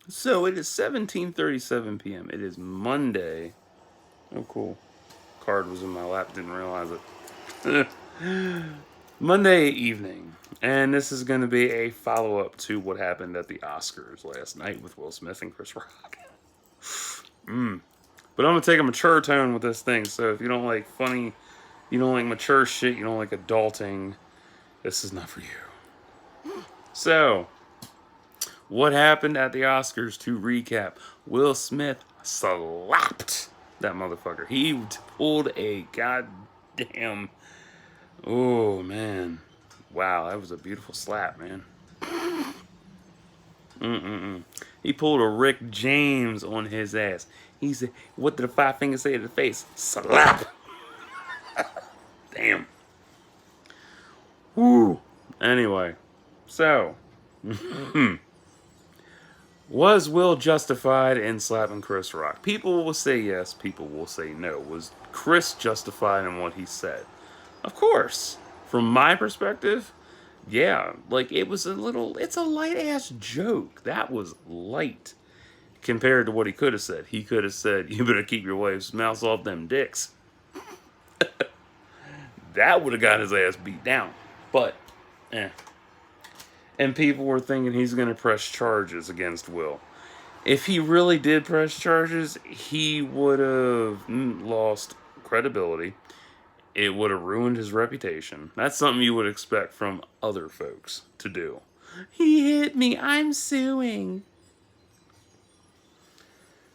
So it is 17:37 p.m. It is Monday. Oh, cool. Card was in my lap. Didn't realize it. Monday evening, and this is going to be a follow-up to what happened at the Oscars last night with Will Smith and Chris Rock. But I'm gonna take a mature tone with this thing. So if you don't like funny, you don't like mature shit, you don't like adulting, this is not for you. So, what happened at the Oscars to recap? Will Smith slapped that motherfucker. He pulled a goddamn. Oh, man. Wow, that was a beautiful slap, man. Mm-mm-mm. He pulled a Rick James on his ass. He said, what did the five fingers say to the face? Slap! Damn. Woo. Anyway, so. Was Will justified in slapping Chris Rock? People will say yes, people will say no. Was Chris justified in what he said? Of course. From my perspective, yeah. Like, it's a light ass joke. That was light compared to what he could have said. He could have said, you better keep your wife's mouth off them dicks. That would have got his ass beat down. But, eh. And people were thinking he's going to press charges against Will. If he really did press charges, he would have lost credibility. It would have ruined his reputation. That's something you would expect from other folks to do. He hit me, I'm suing.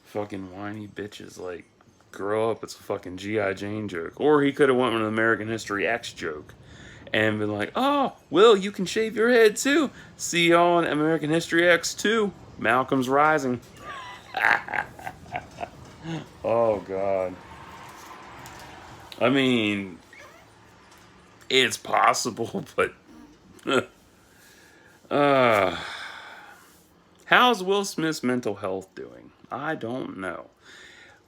Fucking whiny bitches, like, grow up, it's a fucking G.I. Jane joke. Or he could have went with an American History X joke and been like, oh, Will, you can shave your head too. See y'all on American History X 2. Malcolm's Rising. Oh, God. I mean, it's possible, but... how's Will Smith's mental health doing? I don't know.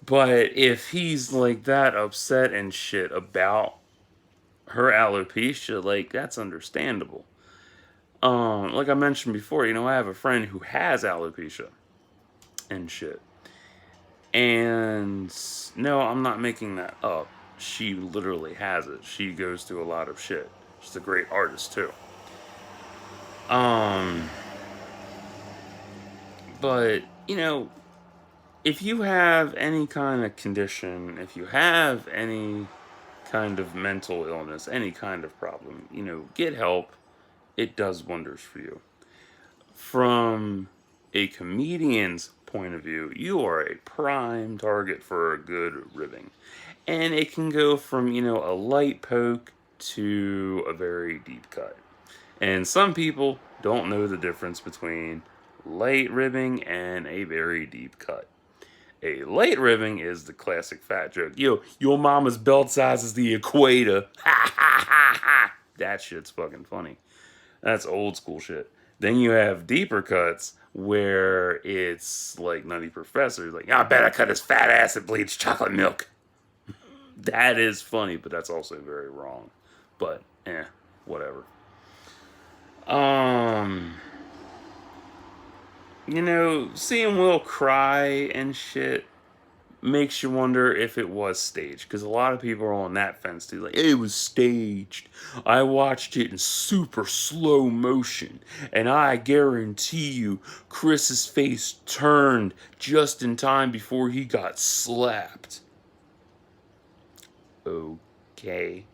But if he's, like, that upset and shit about her alopecia, like, that's understandable. Like I mentioned before, I have a friend who has alopecia and shit. And no, I'm not making that up. She literally has it. She goes through a lot of shit. She's a great artist too. Um, but if you have any kind of condition, if you have any kind of mental illness, any kind of problem, get help. It does wonders for you. From a comedian's point of view, you are a prime target for a good ribbing. And it can go from, a light poke to a very deep cut. And some people don't know the difference between light ribbing and a very deep cut. A light ribbing is the classic fat joke. Yo, your mama's belt size is the equator. Ha ha ha ha. That shit's fucking funny. That's old school shit. Then you have deeper cuts where it's like Nutty Professor. Like, I bet I cut his fat ass and bleach chocolate milk. That is funny, but that's also very wrong. But, whatever. Um, seeing Will cry and shit makes you wonder if it was staged, because a lot of people are on that fence too, like, it was staged. I watched it in super slow motion, and I guarantee you Chris's face turned just in time before he got slapped. Okay.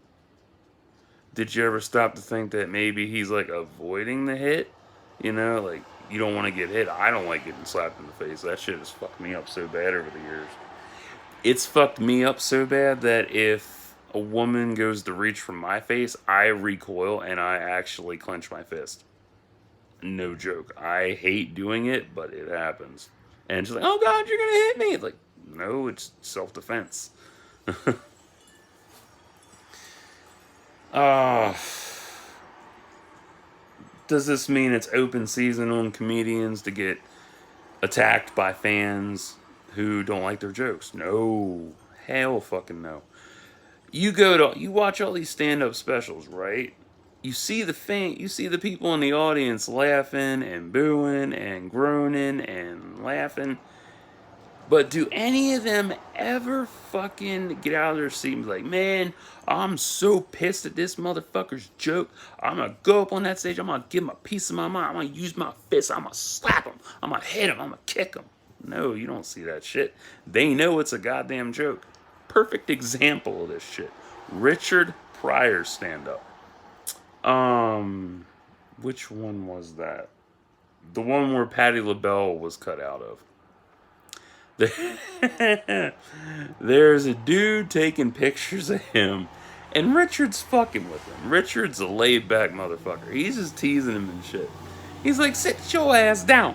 Did you ever stop to think that maybe he's like avoiding the hit? Like, you don't want to get hit. I don't like getting slapped in the face. That shit has fucked me up so bad over the years. It's fucked me up so bad that if a woman goes to reach for my face, I recoil and I actually clench my fist. No joke. I hate doing it, but it happens. And she's like, oh God, you're going to hit me. Like, no, it's self-defense. uh, does this mean it's open season on comedians to get attacked by fans who don't like their jokes? No. Hell fucking no. You watch all these stand-up specials, right? you see the people in the audience laughing and booing and groaning and laughing. But do any of them ever fucking get out of their seat and be like, man, I'm so pissed at this motherfucker's joke. I'm gonna go up on that stage. I'm gonna give him a piece of my mind. I'm gonna use my fist. I'm gonna slap him. I'm gonna hit him. I'm gonna kick him. No, you don't see that shit. They know it's a goddamn joke. Perfect example of this shit. Richard Pryor stand up. Which one was that? The one where Patti LaBelle was cut out of. There's a dude taking pictures of him, and Richard's fucking with him. Richard's a laid back motherfucker. He's just teasing him and shit. He's like, sit your ass down.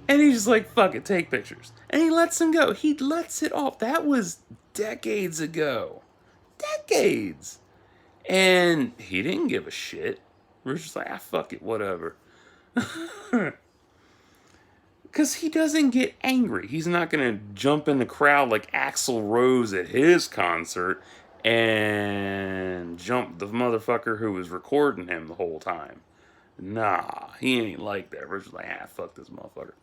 And he's just like, fuck it, take pictures. And he lets him go. He lets it off. That was decades ago. Decades. And he didn't give a shit. Richard's like, fuck it, whatever. Because he doesn't get angry. He's not going to jump in the crowd like Axl Rose at his concert and jump the motherfucker who was recording him the whole time. Nah, he ain't like that. Richard's like, fuck this motherfucker.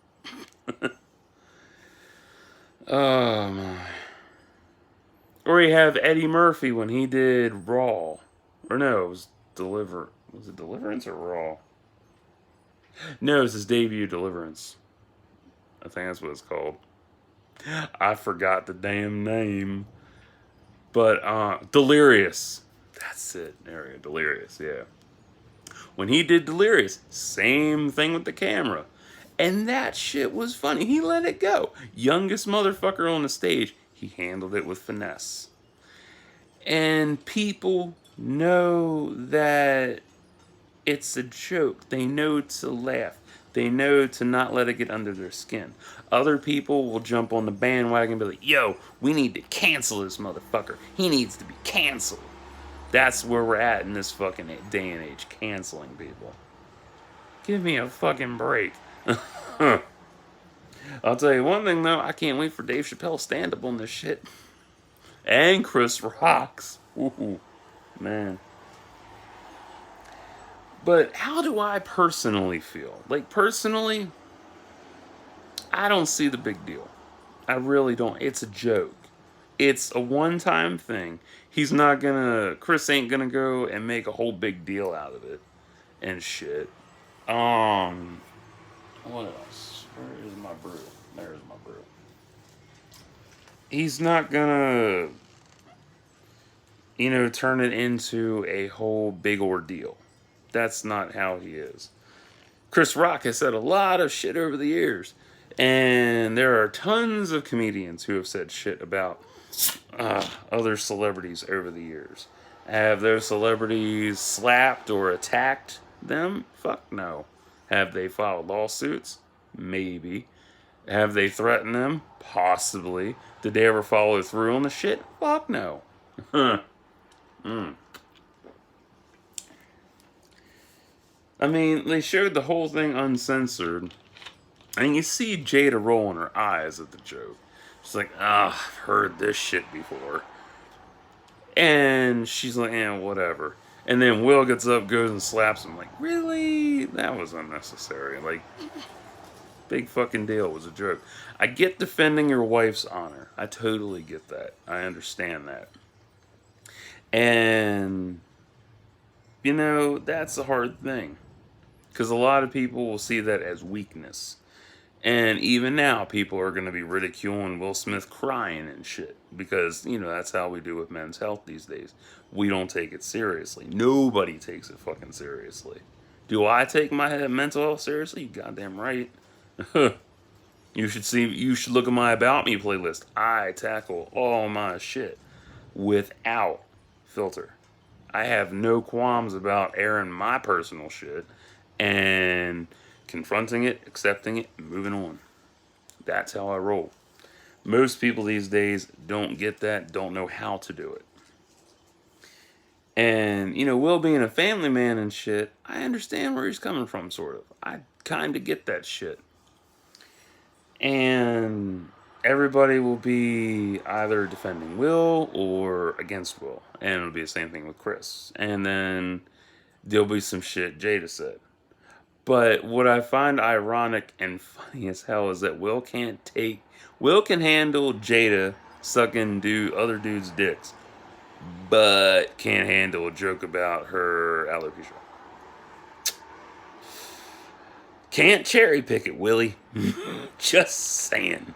Oh, my. Or you have Eddie Murphy when he did Raw. Or no, it was Was it Deliverance or Raw? No, it was his debut, Deliverance. I think that's what it's called. I forgot the damn name. But, Delirious. That's it. There we go. Delirious, yeah. When he did Delirious, same thing with the camera. And that shit was funny. He let it go. Youngest motherfucker on the stage. He handled it with finesse. And people know that it's a joke. They know to laugh. They know to not let it get under their skin. Other people will jump on the bandwagon and be like, yo, we need to cancel this motherfucker. He needs to be canceled. That's where we're at in this fucking day and age. Canceling people. Give me a fucking break. I'll tell you one thing, though. I can't wait for Dave Chappelle's stand-up on this shit. And Chris Rock's. Ooh, man. But how do I personally feel? Like, personally, I don't see the big deal. I really don't. It's a joke. It's a one-time thing. Chris ain't gonna go and make a whole big deal out of it. And shit. What else? Where is my brew? There's my brew. He's not gonna, turn it into a whole big ordeal. That's not how he is. Chris Rock has said a lot of shit over the years. And there are tons of comedians who have said shit about other celebrities over the years. Have those celebrities slapped or attacked them? Fuck no. Have they filed lawsuits? Maybe. Have they threatened them? Possibly. Did they ever follow through on the shit? Fuck no. I mean, they showed the whole thing uncensored, and you see Jada rolling her eyes at the joke. She's like, I've heard this shit before. And she's like, whatever. And then Will gets up, goes and slaps him. Like, really? That was unnecessary. Like, big fucking deal. It was a joke. I get defending your wife's honor. I totally get that. I understand that. And, that's a hard thing. Because a lot of people will see that as weakness. And even now, people are going to be ridiculing Will Smith crying and shit. Because, that's how we do with men's health these days. We don't take it seriously. Nobody takes it fucking seriously. Do I take my mental health seriously? You goddamn right. You should look at my About Me playlist. I tackle all my shit without filter. I have no qualms about airing my personal shit and confronting it, accepting it, and moving on. That's how I roll. Most people these days don't get that, don't know how to do it. And, Will being a family man and shit, I understand where he's coming from, sort of. I kind of get that shit. And everybody will be either defending Will or against Will. And it'll be the same thing with Chris. And then there'll be some shit Jada said. But what I find ironic and funny as hell is that Will can handle Jada sucking other dudes' dicks, but can't handle a joke about her alopecia. Can't cherry pick it, Willie. Just saying.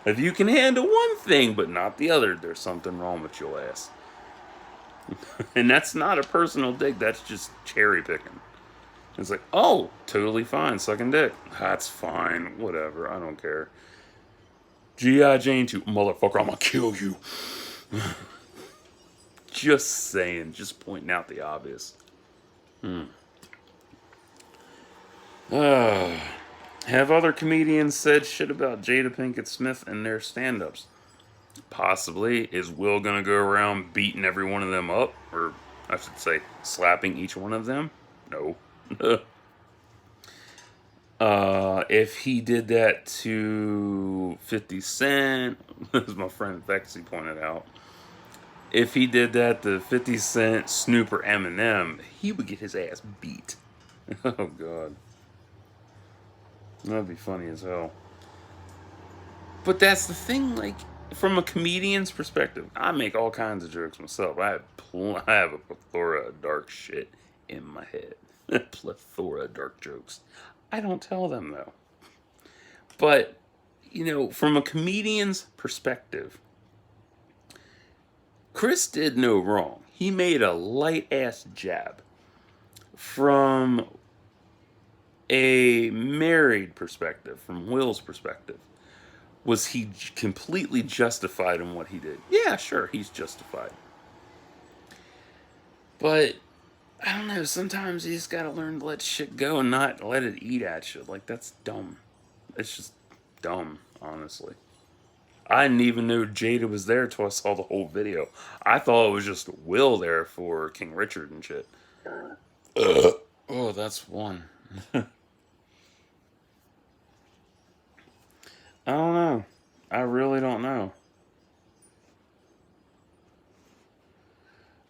If you can handle one thing but not the other, there's something wrong with your ass. And that's not a personal dig, that's just cherry picking. It's like, oh, totally fine, sucking dick. That's fine, whatever, I don't care. G.I. Jane 2, motherfucker, I'm gonna kill you. Just saying, just pointing out the obvious. Have other comedians said shit about Jada Pinkett Smith in their stand-ups? Possibly. Is Will gonna go around beating every one of them up? Or, I should say, slapping each one of them? No. If he did that to 50 Cent, as my friend Vexy pointed out, if he did that to 50 Cent, Snoop, or Eminem, he would get his ass beat. Oh, God. That'd be funny as hell. But that's the thing, like, from a comedian's perspective, I make all kinds of jokes myself. I have a plethora of dark shit in my head. A plethora of dark jokes. I don't tell them, though. But, from a comedian's perspective, Chris did no wrong. He made a light-ass jab. From a married perspective, from Will's perspective, was he completely justified in what he did? Yeah, sure, he's justified. But, I don't know, sometimes you just gotta learn to let shit go and not let it eat at you. Like, that's dumb. It's just dumb, honestly. I didn't even know Jada was there till I saw the whole video. I thought it was just Will there for King Richard and shit. Oh, that's one. I don't know. I really don't know.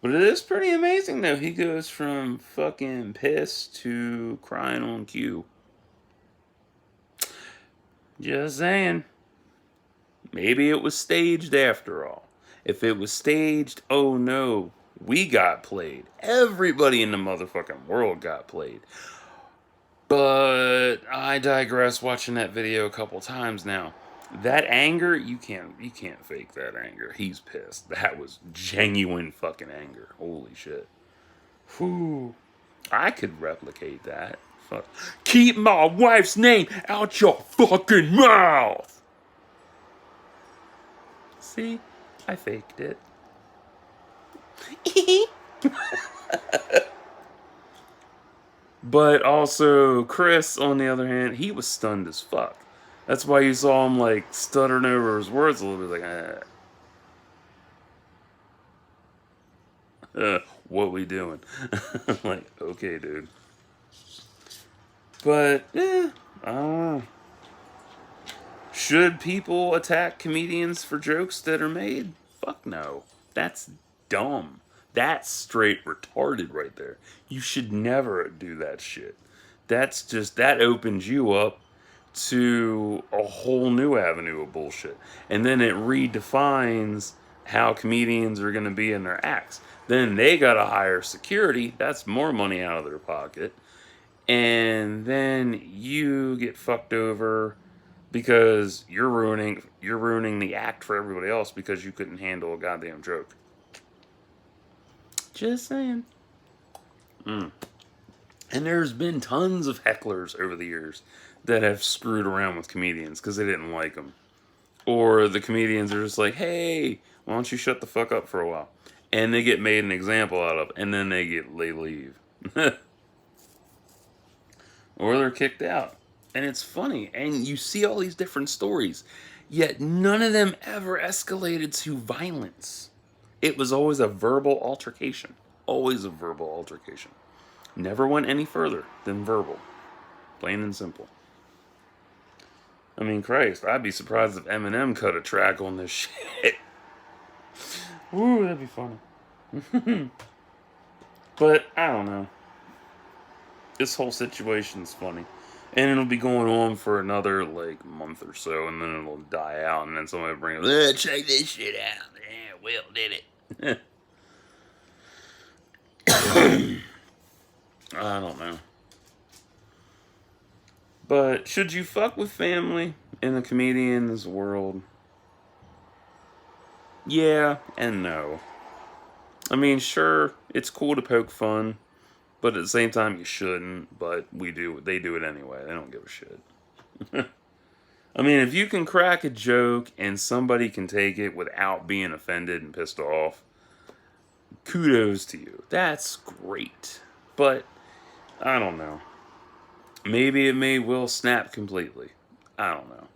But it is pretty amazing, though. He goes from fucking pissed to crying on cue. Just saying. Maybe it was staged after all. If it was staged, oh no, we got played. Everybody in the motherfucking world got played. But I digress, watching that video a couple times now. That anger, you can't fake that anger. He's pissed. That was genuine fucking anger. Holy shit. Whew. I could replicate that. Fuck. Keep my wife's name out your fucking mouth. See? I faked it. But also, Chris, on the other hand, he was stunned as fuck. That's why you saw him, like, stuttering over his words a little bit, like, what we doing? Like, okay, dude. But, I don't know. Should people attack comedians for jokes that are made? Fuck no. That's dumb. That's straight retarded right there. You should never do that shit. That opens you up to a whole new avenue of bullshit. And then it redefines how comedians are going to be in their acts. Then they got to hire security. That's more money out of their pocket. And then you get fucked over because you're ruining the act for everybody else because you couldn't handle a goddamn joke. Just saying. And there's been tons of hecklers over the years that have screwed around with comedians because they didn't like them. Or the comedians are just like, hey, why don't you shut the fuck up for a while? And they get made an example out of, and then they leave. Or they're kicked out. And it's funny. And you see all these different stories. Yet none of them ever escalated to violence. It was always a verbal altercation. Always a verbal altercation. Never went any further than verbal. Plain and simple. I mean, Christ, I'd be surprised if Eminem cut a track on this shit. Woo, that'd be funny. But I don't know. This whole situation's funny. And it'll be going on for another, like, month or so, and then it'll die out, and then somebody will bring up, check this shit out. Yeah, Will did it. I don't know. But should you fuck with family in the comedian's world? Yeah and no. I mean, sure, it's cool to poke fun, but at the same time, you shouldn't. But we do. They do it anyway. They don't give a shit. I mean, if you can crack a joke and somebody can take it without being offended and pissed off, kudos to you. That's great. But I don't know. Maybe it made Will snap completely. I don't know.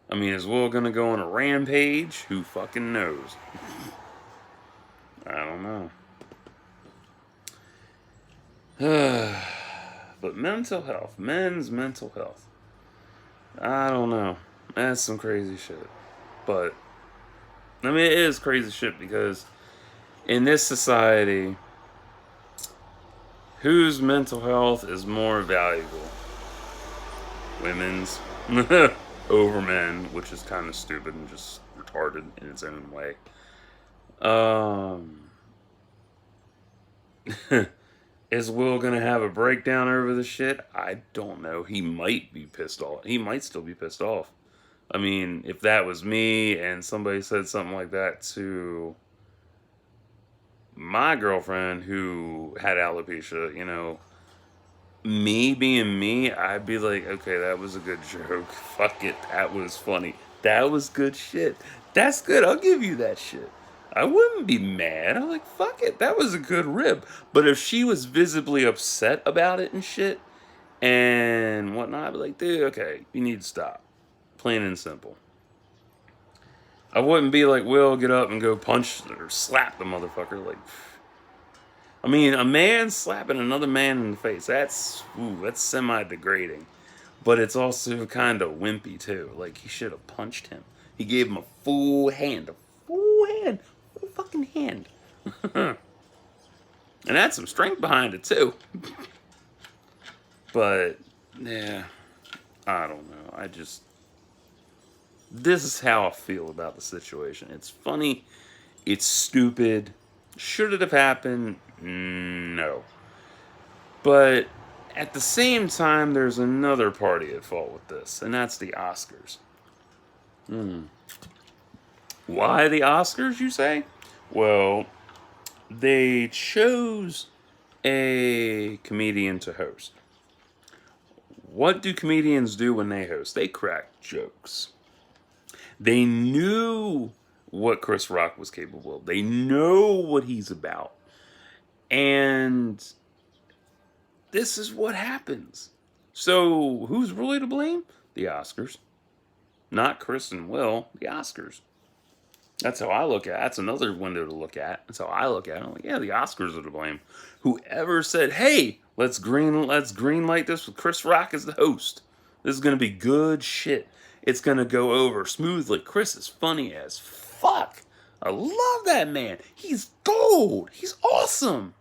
I mean, is Will gonna go on a rampage? Who fucking knows? I don't know. But mental health, men's mental health. I don't know. That's some crazy shit. But, I mean, it is crazy shit because in this society, whose mental health is more valuable? Women's over men, which is kind of stupid and just retarded in its own way. Is Will gonna have a breakdown over the shit? I don't know. He might be pissed off. He might still be pissed off. I mean, if that was me and somebody said something like that to my girlfriend who had alopecia, you know, me being me, I'd be like, okay, that was a good joke. Fuck it. That was funny. That was good shit. That's good. I'll give you that shit. I wouldn't be mad. I'm like, fuck it. That was a good rib. But if she was visibly upset about it and shit and whatnot, I'd be like, dude, okay, you need to stop. Plain and simple. I wouldn't be like, Will, get up and go punch or slap the motherfucker. Like, I mean, a man slapping another man in the face, that's semi-degrading. But it's also kind of wimpy, too. Like, he should have punched him. He gave him a full hand. Full fucking hand. And that's some strength behind it, too. But, yeah, I don't know. This is how I feel about the situation. It's funny. It's stupid. Should it have happened? No. But at the same time, there's another party at fault with this, and that's the Oscars. Why the Oscars, you say? Well, they chose a comedian to host. What do comedians do when they host? They crack jokes. They knew what Chris Rock was capable of. They know what he's about. And this is what happens. So, who's really to blame? The Oscars. Not Chris and Will, the Oscars. That's how I look at it. That's another window to look at. That's how I look at it. I'm like, yeah, the Oscars are to blame. Whoever said, hey, let's green light this with Chris Rock as the host. This is going to be good shit. It's going to go over smoothly. Chris is funny as fuck. I love that man. He's gold. He's awesome.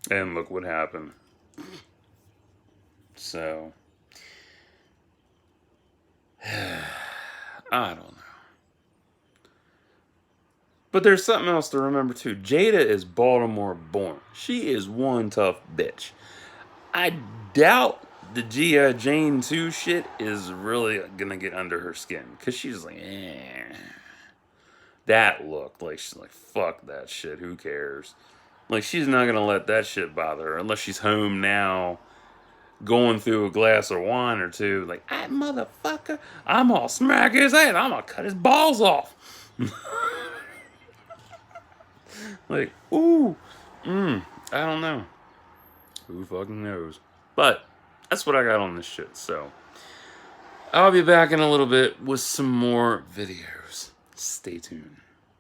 And look what happened. So, I don't know. But there's something else to remember too. Jada is Baltimore born. She is one tough bitch. I doubt the G.I. Jane 2 shit is really gonna get under her skin. Because she's like, that look. Like, she's like, fuck that shit. Who cares? Like, she's not gonna let that shit bother her. Unless she's home now, going through a glass of wine or two. Like, that motherfucker, I'm gonna smack his head. I'm gonna cut his balls off. Like, ooh, I don't know. Who fucking knows? But that's what I got on this shit. So I'll be back in a little bit with some more videos. Stay tuned.